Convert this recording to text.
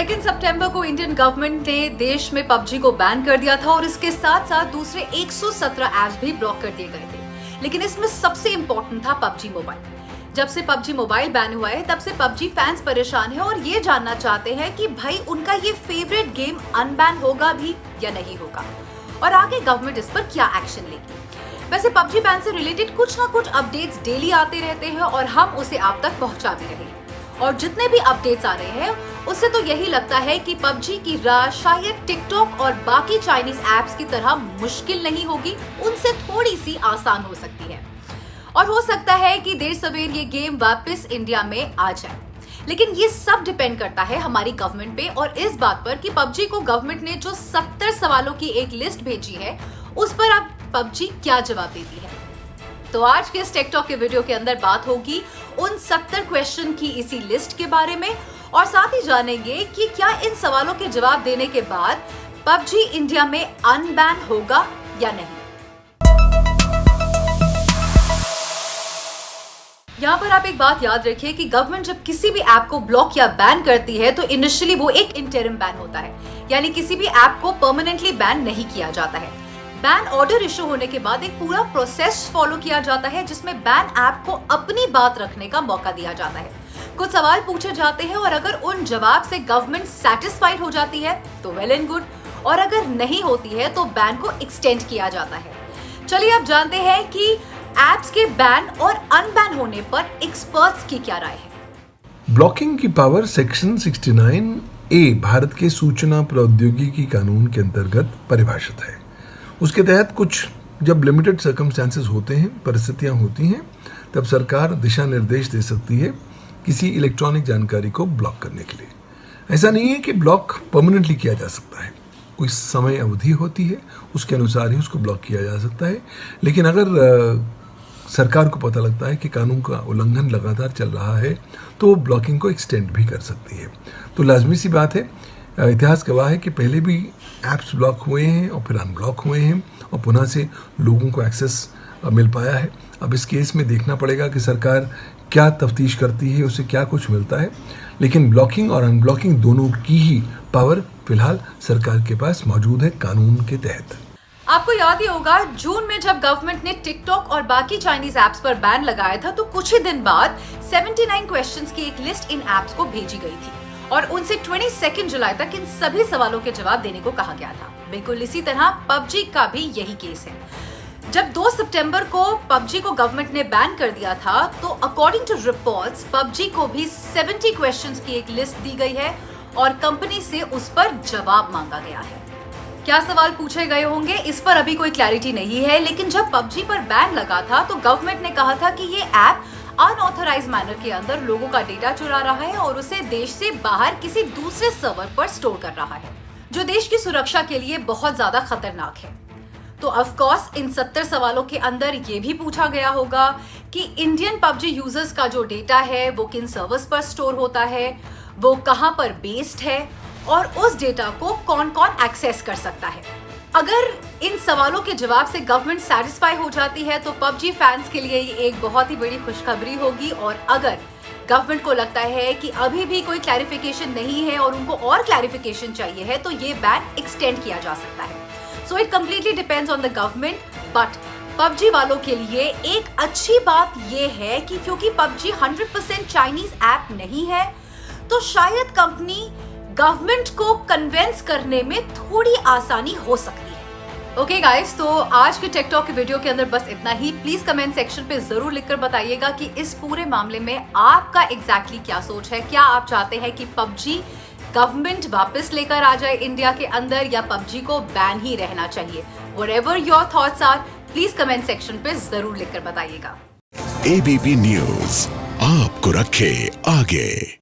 2 सितंबर को Indian government ने देश में पबजी को बैन कर दिया था और इसके साथ साथ दूसरे 117 ऐप्स भी ब्लॉक कर दिए गए थे। लेकिन इसमें सबसे इंपॉर्टेंट था पबजी मोबाइल। जब से पबजी मोबाइल बैन हुआ है तब से पबजी फैंस परेशान हैं और ये जानना चाहते हैं कि भाई उनका ये फेवरेट गेम अनबैन होगा भी या नहीं होगा और आगे गवर्नमेंट इस पर क्या एक्शन लेगी। वैसे पबजी बैन से रिलेटेड कुछ ना कुछ अपडेट्स डेली आते रहते हैं और हम उसे आप तक पहुंचा भी रहे हैं और जितने भी अपडेट्स आ रहे हैं उससे तो यही लगता है कि पबजी की राह शायद टिकटॉक और बाकी चाइनीज ऐप्स की तरह मुश्किल नहीं होगी, उनसे थोड़ी सी आसान हो सकती है और हो सकता है कि देर सवेर ये गेम वापस इंडिया में आ जाए। लेकिन ये सब डिपेंड करता है हमारी गवर्नमेंट पे और इस बात पर कि पबजी को गवर्नमेंट ने जो 70 सवालों की एक लिस्ट भेजी है उस पर अब पबजी क्या जवाब देती है। तो आज के इस टेकटॉक के वीडियो के अंदर बात होगी उन 70 क्वेश्चन की इसी लिस्ट के बारे में और साथ ही जानेंगे कि क्या इन सवालों के जवाब देने के बाद पबजी इंडिया में अनबैन होगा या नहीं। यहाँ पर आप एक बात याद रखिए कि गवर्नमेंट जब किसी भी ऐप को ब्लॉक या बैन करती है तो इनिशियली वो एक इंटरिम बैन होता है, यानी किसी भी ऐप को परमानेंटली बैन नहीं किया जाता है। बैन ऑर्डर इशू होने के बाद एक पूरा प्रोसेस फॉलो किया जाता है जिसमें बैन ऐप को अपनी बात रखने का मौका दिया जाता है। कुछ सवाल पूछे जाते हैं और अगर उन जवाब से गवर्नमेंट सेटिस्फाइड हो जाती है तो वेल एंड गुड और अगर नहीं होती है तो बैन को एक्सटेंड किया जाता है। चलिए अब जानते हैं कि ऐप्स के बैन और अनबैन होने पर एक्सपर्ट्स की क्या राय है। ब्लॉकिंग की पावर सेक्शन 69A भारत के सूचना प्रौद्योगिकी कानून के अंतर्गत परिभाषित है। उसके तहत कुछ जब लिमिटेड सर्कमस्टेंसेस होते हैं, परिस्थितियां होती हैं, तब सरकार दिशा निर्देश दे सकती है किसी इलेक्ट्रॉनिक जानकारी को ब्लॉक करने के लिए। ऐसा नहीं है कि ब्लॉक परमानेंटली किया जा सकता है, कोई समय अवधि होती है, उसके अनुसार ही उसको ब्लॉक किया जा सकता है। लेकिन अगर सरकार को पता लगता है कि कानून का उल्लंघन लगातार चल रहा है तो वो ब्लॉकिंग को एक्सटेंड भी कर सकती है। तो लाजमी सी बात है, इतिहास गवाह है कि पहले भी ऐप्स ब्लॉक हुए हैं और फिर अनब्लॉक हुए हैं और पुनः से लोगों को एक्सेस मिल पाया है। अब इस केस में देखना पड़ेगा कि सरकार क्या तफ्तीश करती है, उसे क्या कुछ मिलता है। लेकिन ब्लॉकिंग और अनब्लॉकिंग दोनों की ही पावर फिलहाल सरकार के पास मौजूद है कानून के तहत। आपको याद ही होगा जून में जब गवर्नमेंट ने टिकटॉक और बाकी चाइनीज ऐप्स पर बैन लगाया था तो कुछ ही दिन बाद 79 क्वेश्चंस की एक लिस्ट इन ऐप्स को भेजी गई थी और उनसे 22 जुलाई तक इन सभी सवालों के जवाब देने को कहा गया था। बिल्कुल इसी तरह पबजी का भी यही केस है। जब 2 सितंबर को पबजी को गवर्नमेंट ने बैन कर दिया था तो अकॉर्डिंग टू रिपोर्ट्स पबजी को भी 70 क्वेश्चंस की एक लिस्ट दी गई है और कंपनी से उस पर जवाब मांगा गया है। क्या सवाल पूछे गए होंगे इस पर अभी कोई क्लैरिटी नहीं है, लेकिन जब पबजी पर बैन लगा था तो गवर्नमेंट ने कहा था कि ये ऐप अनऑथराइज्ड मैनर के अंदर लोगों का डेटा चुरा रहा है और उसे देश से बाहर किसी दूसरे सर्वर पर स्टोर कर रहा है, जो देश की सुरक्षा के लिए बहुत ज्यादा खतरनाक है। तो ऑफ कोर्स इन 70 सवालों के अंदर ये भी पूछा गया होगा कि इंडियन पबजी यूजर्स का जो डेटा है वो किन सर्वर्स पर स्टोर होता है, वो कहां पर बेस्ड है और उस डेटा को कौन कौन एक्सेस कर सकता है। अगर इन सवालों के जवाब से गवर्नमेंट सैटिस्फाई हो जाती है तो पबजी फैंस के लिए ये एक बहुत ही बड़ी खुशखबरी होगी और अगर गवर्नमेंट को लगता है कि अभी भी कोई क्लैरिफिकेशन नहीं है और उनको और क्लैरिफिकेशन चाहिए है तो ये बैन एक्सटेंड किया जा सकता है। So it completely depends on the government. But PUBG वालों के लिए एक अच्छी बात ये है कि क्योंकि पबजी 100% चाइनीज ऐप नहीं है तो शायद कंपनी गवर्नमेंट को कन्विंस करने में थोड़ी आसानी हो सकती है। ओके गाइस, तो आज के टेकटॉक के वीडियो के अंदर बस इतना ही। प्लीज कमेंट सेक्शन पे जरूर लिखकर बताइएगा कि इस पूरे मामले में आपका एग्जैक्टली क्या सोच है। क्या आप चाहते हैं कि पबजी गवर्नमेंट वापस लेकर आ जाए इंडिया के अंदर या पबजी को बैन ही रहना चाहिए? Whatever your thoughts are, please comment section पे जरूर लिखकर बताइएगा। एबीपी न्यूज आपको रखे आगे।